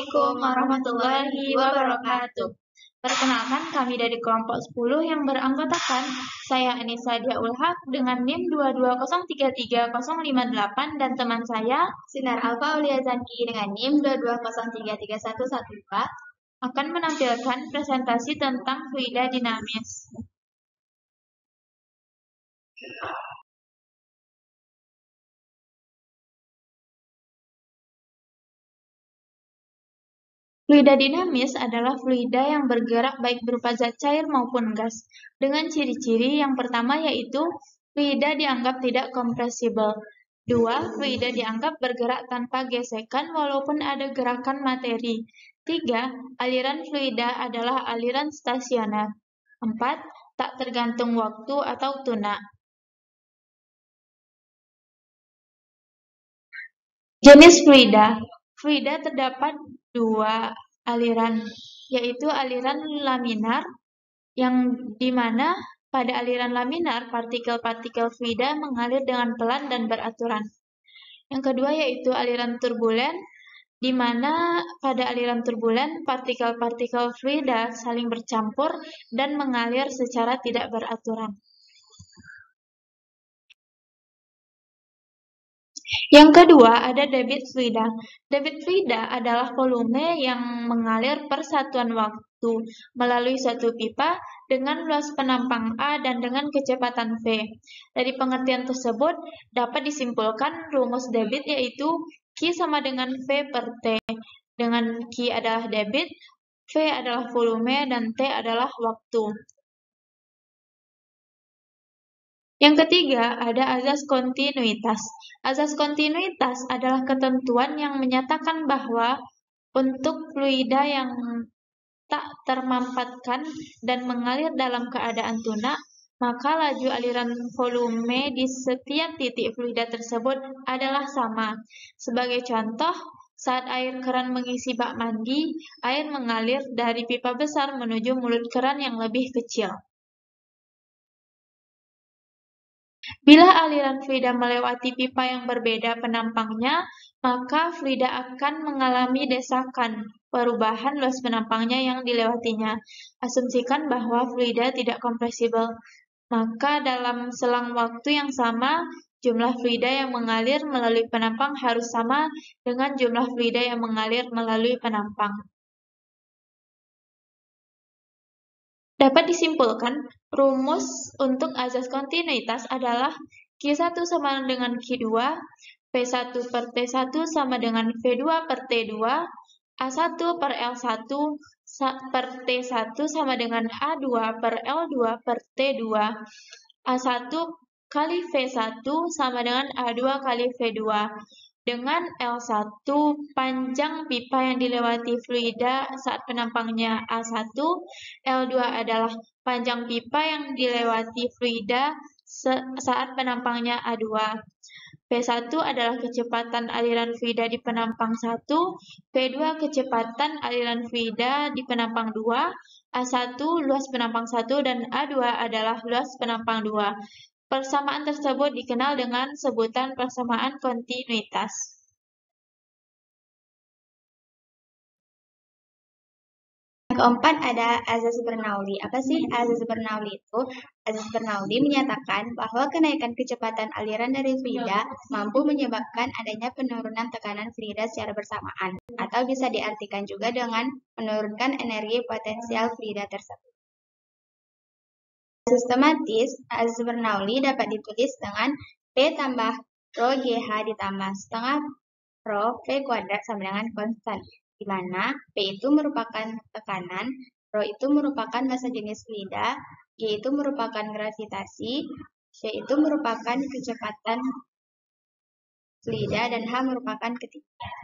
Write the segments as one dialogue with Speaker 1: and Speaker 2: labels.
Speaker 1: Assalamualaikum warahmatullahi wabarakatuh. Perkenalkan, kami dari kelompok 10 yang beranggotakan saya Anissa Diaul Haq dengan NIM 220330058 dan teman saya
Speaker 2: Sinar Alfa Aulia Zanki dengan NIM 220333112
Speaker 1: akan menampilkan presentasi tentang fluida dinamis. Fluida dinamis adalah fluida yang bergerak baik berupa zat cair maupun gas. Dengan ciri-ciri yang pertama yaitu fluida dianggap tidak kompresibel. 2. Fluida dianggap bergerak tanpa gesekan walaupun ada gerakan materi. 3. Aliran fluida adalah aliran stasioner. 4. Tak tergantung waktu atau tuna. Jenis fluida. Fluida terdapat dua aliran, yaitu aliran laminar, yang dimana pada aliran laminar partikel-partikel fluida mengalir dengan pelan dan beraturan. Yang kedua yaitu aliran turbulen, di mana pada aliran turbulen partikel-partikel fluida saling bercampur dan mengalir secara tidak beraturan. Yang kedua ada debit fluida. Debit fluida adalah volume yang mengalir per satuan waktu melalui suatu pipa dengan luas penampang A dan dengan kecepatan V. Dari pengertian tersebut dapat disimpulkan rumus debit yaitu Q sama dengan V per T. Dengan Q adalah debit, V adalah volume, dan T adalah waktu. Yang ketiga, ada azas kontinuitas. Azas kontinuitas adalah ketentuan yang menyatakan bahwa untuk fluida yang tak termampatkan dan mengalir dalam keadaan tunak, maka laju aliran volume di setiap titik fluida tersebut adalah sama. Sebagai contoh, saat air keran mengisi bak mandi, air mengalir dari pipa besar menuju mulut keran yang lebih kecil. Bila aliran fluida melewati pipa yang berbeda penampangnya, maka fluida akan mengalami desakan, perubahan luas penampangnya yang dilewatinya. Asumsikan bahwa fluida tidak kompresibel, maka dalam selang waktu yang sama, jumlah fluida yang mengalir melalui penampang harus sama dengan jumlah fluida yang mengalir melalui penampang. Dapat disimpulkan, rumus untuk azas kontinuitas adalah Q1 sama dengan Q2, P1 per T1 sama dengan V2 per T2, A1 per L1 per T1 sama dengan A2 per L2 per T2, A1 kali V1 sama dengan A2 kali V2. Dengan L1 panjang pipa yang dilewati fluida saat penampangnya A1, L2 adalah panjang pipa yang dilewati fluida saat penampangnya A2. P1 adalah kecepatan aliran fluida di penampang 1, P2 kecepatan aliran fluida di penampang 2, A1 luas penampang 1, dan A2 adalah luas penampang 2. Persamaan tersebut dikenal dengan sebutan persamaan kontinuitas.
Speaker 2: Yang keempat ada azas Bernoulli. Apa sih azas Bernoulli itu? Azas Bernoulli menyatakan bahwa kenaikan kecepatan aliran dari fluida mampu menyebabkan adanya penurunan tekanan fluida secara bersamaan, atau bisa diartikan juga dengan menurunkan energi potensial fluida tersebut. Sistematis, azas Bernoulli dapat ditulis dengan P tambah rho GH ditambah setengah rho V kuadrat sama dengan konstan, di mana P itu merupakan tekanan, rho itu merupakan massa jenis fluida, G itu merupakan gravitasi, V itu merupakan kecepatan fluida, dan H merupakan ketinggian.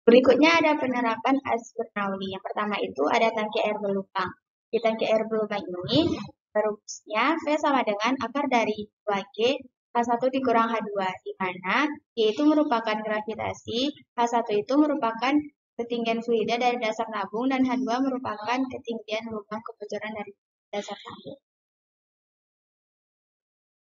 Speaker 2: Berikutnya ada penerapan azas Bernoulli. Yang pertama itu ada tangki air berlubang. Di tangki air berlubang ini, rumusnya V sama dengan akar dari 2G H1 dikurang H2, di mana G itu merupakan gravitasi, H1 itu merupakan ketinggian fluida dari dasar tabung, dan H2 merupakan ketinggian lubang kebocoran dari dasar tabung.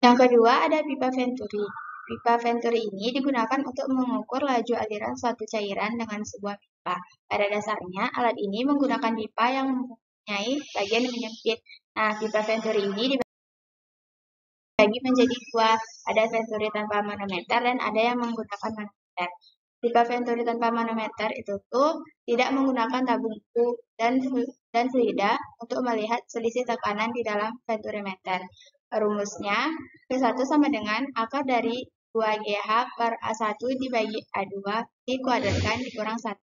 Speaker 2: Yang kedua ada pipa Venturi. Pipa Venturi ini digunakan untuk mengukur laju aliran suatu cairan dengan sebuah pipa. Pada dasarnya, alat ini menggunakan pipa yang mempunyai bagian menyempit. Nah, pipa Venturi ini dibagi menjadi dua, ada Venturi tanpa manometer dan ada yang menggunakan manometer. Pipa Venturi tanpa manometer itu tuh tidak menggunakan tabung U dan fluida untuk melihat selisih tekanan di dalam venturimeter. Rumusnya, V1 sama dengan akar dari 2GH per A1 dibagi A2 dikuadratkan dikurang 1.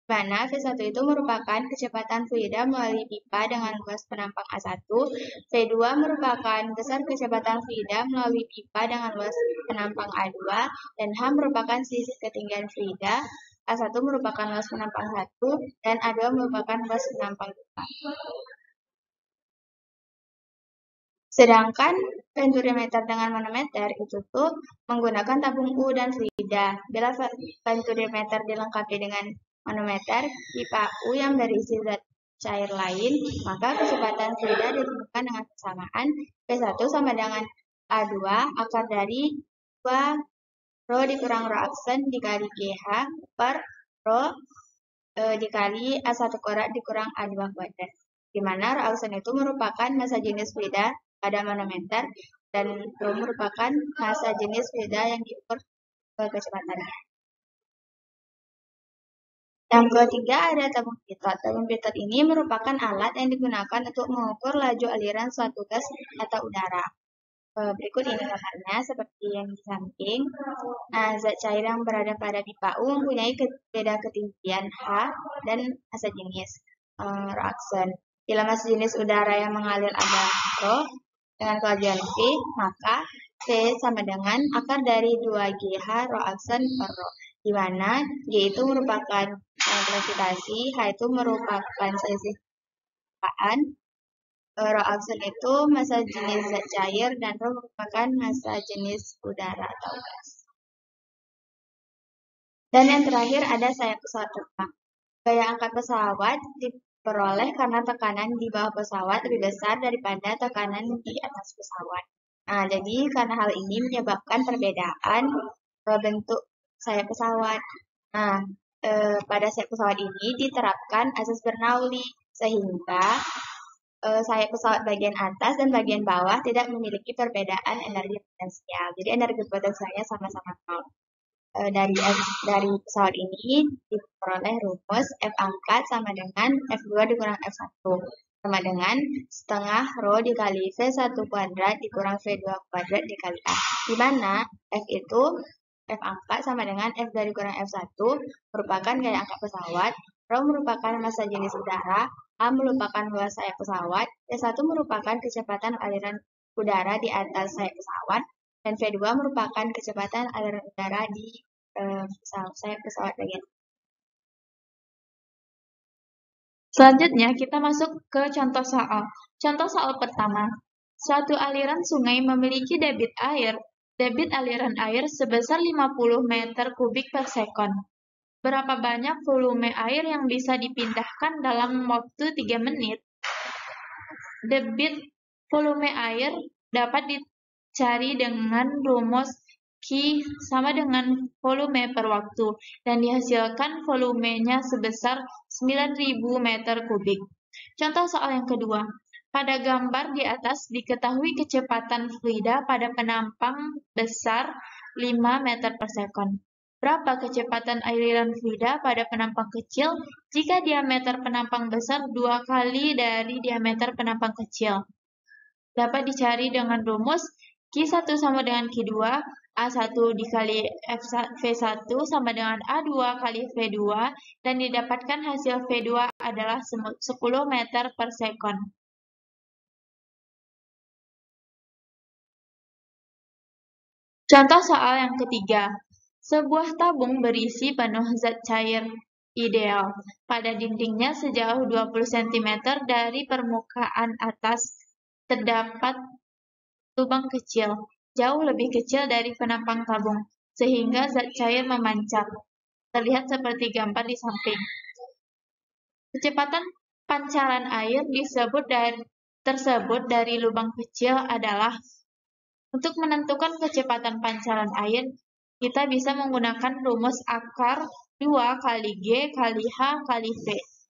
Speaker 2: Mana V1 itu merupakan kecepatan fluida melalui pipa dengan luas penampang A1, V2 merupakan besar kecepatan fluida melalui pipa dengan luas penampang A2, dan H merupakan selisih ketinggian fluida, A1 merupakan luas penampang 1, dan A2 merupakan luas penampang 2. Sedangkan venturimeter dengan manometer itu tuh menggunakan tabung U dan fluida. Bila venturimeter dilengkapi dengan manometer, pipa U yang berisi zat cair lain, maka kecepatan fluida ditentukan dengan persamaan V1 sama dengan A2 akar dari 2 Rho dikurang Rho aksen dikali GH per Rho dikali A1 kuadrat dikurang A2 kuadrat. Di mana Rho aksen itu merupakan massa jenis fluida pada manometer dan Rho merupakan massa jenis fluida yang diukur kecepatannya. Yang ketiga ada tabung pitot. Tabung pitot ini merupakan alat yang digunakan untuk mengukur laju aliran suatu gas atau udara. Berikut ini gambarnya seperti yang di samping. Nah, zat cair yang berada pada pipa U mempunyai beda ketinggian H dan massa jenis Rho aksen. Bila massa jenis udara yang mengalir ada Rho dengan kelajuan V, maka V sama dengan akar dari 2GH Rho aksen per Rho, di mana G itu merupakan gravitasi, H itu merupakan selisih permukaan, Rho aksen itu massa jenis zat cair, dan Rho merupakan massa jenis udara atau gas. Dan yang terakhir ada sayap pesawat terbang. Gaya angkat pesawat diperoleh karena tekanan di bawah pesawat lebih besar daripada tekanan di atas pesawat. Nah, jadi karena hal ini menyebabkan perbedaan bentuk sayap pesawat. Nah, pada sayap pesawat ini diterapkan asas Bernoulli sehingga sayap pesawat bagian atas dan bagian bawah tidak memiliki perbedaan energi potensial. Jadi energi potensialnya sama-sama nol. Dari pesawat ini diperoleh rumus F angkat sama dengan F2 dikurang F1 sama dengan setengah Rho dikali V1 kuadrat dikurang V2 kuadrat dikali A, di mana F itu F angkat sama dengan F2 dikurang F1 merupakan gaya angkat pesawat, Rho merupakan massa jenis udara, A merupakan luas sayap pesawat, V1 merupakan kecepatan aliran udara di atas sayap pesawat, dan V2 merupakan kecepatan aliran udara di sayap pesawat bagian.
Speaker 1: Selanjutnya kita masuk ke contoh soal. Contoh soal pertama. Suatu aliran sungai memiliki debit aliran air sebesar 50 meter kubik per sekon. Berapa banyak volume air yang bisa dipindahkan dalam waktu 3 menit? Debit volume air dapat dicari dengan rumus Q sama dengan volume per waktu, dan dihasilkan volumenya sebesar 9.000 meter kubik. Contoh soal yang kedua. Pada gambar di atas diketahui kecepatan fluida pada penampang besar 5 meter per sekon. Berapa kecepatan aliran fluida pada penampang kecil jika diameter penampang besar 2 kali dari diameter penampang kecil? Dapat dicari dengan rumus Q1 sama dengan Q2, A1 dikali V1 sama dengan A2 kali V2, dan didapatkan hasil V2 adalah 10 meter per sekon. Contoh soal yang ketiga. Sebuah tabung berisi penuh zat cair ideal. Pada dindingnya sejauh 20 cm dari permukaan atas terdapat lubang kecil, jauh lebih kecil dari penampang tabung, sehingga zat cair memancar. Terlihat seperti gambar di samping. Kecepatan pancaran air tersebut dari lubang kecil adalah. Untuk menentukan kecepatan pancaran air, kita bisa menggunakan rumus akar 2 kali G kali H kali V,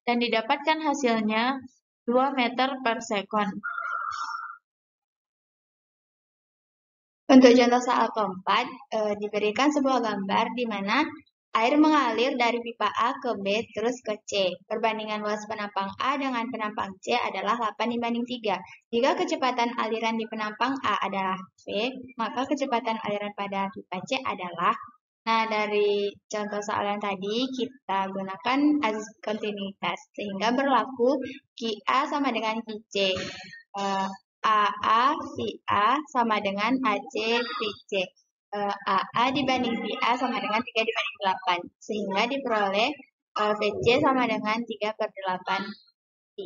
Speaker 1: dan didapatkan hasilnya 2 meter per sekon.
Speaker 2: Untuk contoh soal keempat, diberikan sebuah gambar di mana air mengalir dari pipa A ke B terus ke C. Perbandingan luas penampang A dengan penampang C adalah 8:3. Jika kecepatan aliran di penampang A adalah V, maka kecepatan aliran pada pipa C adalah. Nah, dari contoh soal yang tadi, kita gunakan azas kontinuitas, sehingga berlaku QA sama dengan QC. AA VA sama dengan AC VC. AA dibanding VA sama dengan 3/8, sehingga diperoleh VC sama dengan 3/8 pi.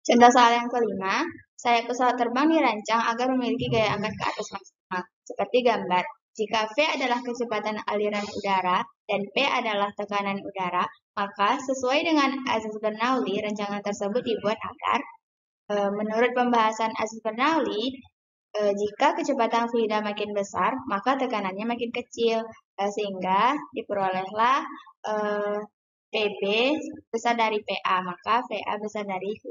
Speaker 2: Contoh soal yang kelima, sayap pesawat terbang dirancang agar memiliki gaya angkat ke atas maksimal, seperti gambar. Jika V adalah kecepatan aliran udara dan P adalah tekanan udara, maka sesuai dengan azas Bernoulli, rancangan tersebut dibuat agar, menurut pembahasan azas Bernoulli, jika kecepatan fluida makin besar, maka tekanannya makin kecil, sehingga diperolehlah PB besar dari PA, maka VA besar dari V.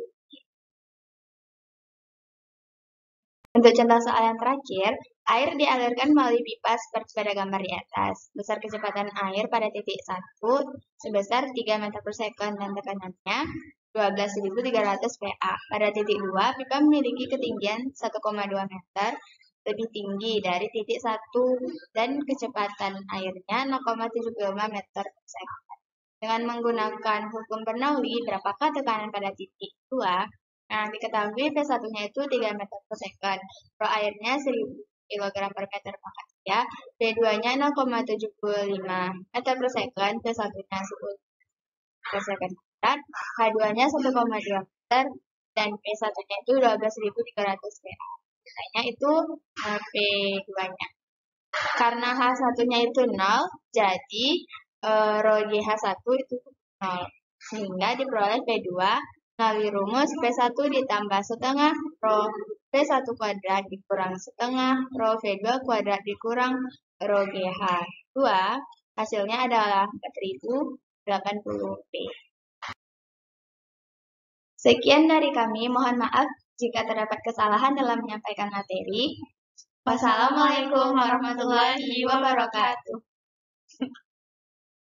Speaker 2: Untuk contoh soal yang terakhir, air dialirkan melalui pipa seperti pada gambar di atas. Besar kecepatan air pada titik 1 sebesar 3 meter per sekon dan tekanannya 12.300 PA. Pada titik 2, pipa memiliki ketinggian 1,2 meter lebih tinggi dari titik 1 dan kecepatan airnya 0,75 meter per sekon. Dengan menggunakan hukum Bernoulli, berapakah tekanan pada titik 2? Nah, diketahui P1-nya itu 3 meter per sekon, Rho airnya 1000 kg per meter makasih. P2-nya 0,75 meter per sekon, P1-nya 10 per sekon kuadrat, H2-nya 1,2 meter, dan P1-nya itu 12.300 PA. Nilainya itu P2-nya. Karena H1-nya itu 0, jadi Rho GH1 itu 0. Sehingga diperoleh P2 melalui rumus P1 ditambah setengah Rho P1 kuadrat dikurang setengah Rho V2 kuadrat dikurang Rho GH2. Hasilnya adalah 4080 P. Sekian dari kami, mohon maaf jika terdapat kesalahan dalam menyampaikan materi. Wassalamualaikum warahmatullahi wabarakatuh.